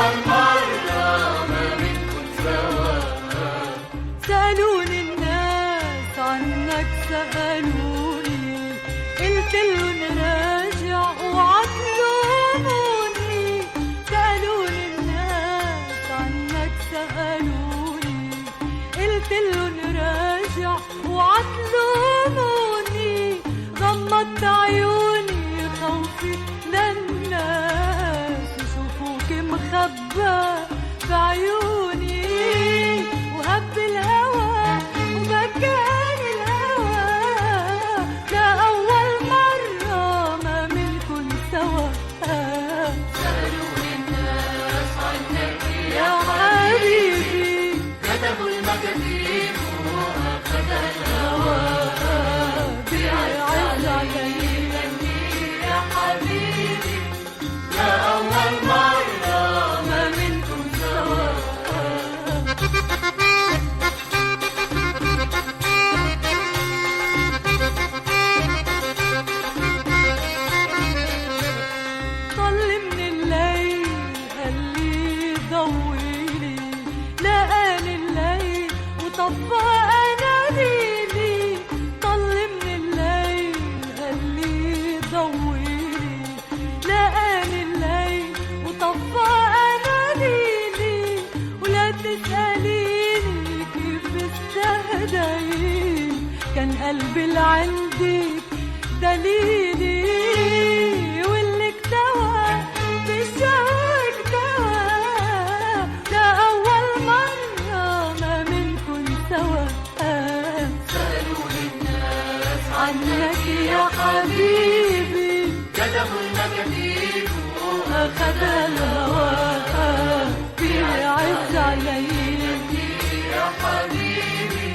أول مرة ما بنكون سوا. سألوني الناس عنك سألوني، قلت لهم راجع وعطلوني. سألوني الناس عنك سألوني، قلت لهم راجع وعطلوني. غمضت عيوني خوفي للناس يشوفوك مخبى بعيوني، وهب الهوى وبكاني الهوى. لأول مرة ما منكن سوا. سألوني الناس عنك يا حبيبي كتبوا المكاتيب وأخذ الهوى. بيعز علي يا حبيبي لأول مرة ما منكن سوا. طل من الليل قالي ضويلي، لقاني الليل وطفى أناديلي. طل من الليل قالي ضويلي، لقاني الليل وطفى أناديلي. ولا تسأليني كيف استهديت، كان قلبي اللي عندك دليلي. واللي اكتوى بالشوق اكتوى. لأول مرة ما منكن سوا. سألوني الناس عنك يا حبيبي كتبوا المكاتيب أخذ الهوى. بيعز علي يا حبيبي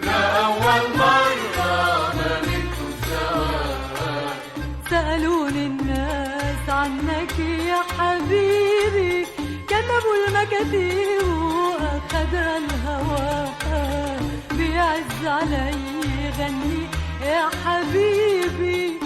لأول مرة ما بنكون سوا. سألوني الناس عنك يا حبيبي، كتبوا المكاتيب وأخذ الهوى. بيعز علي غني يا حبيبي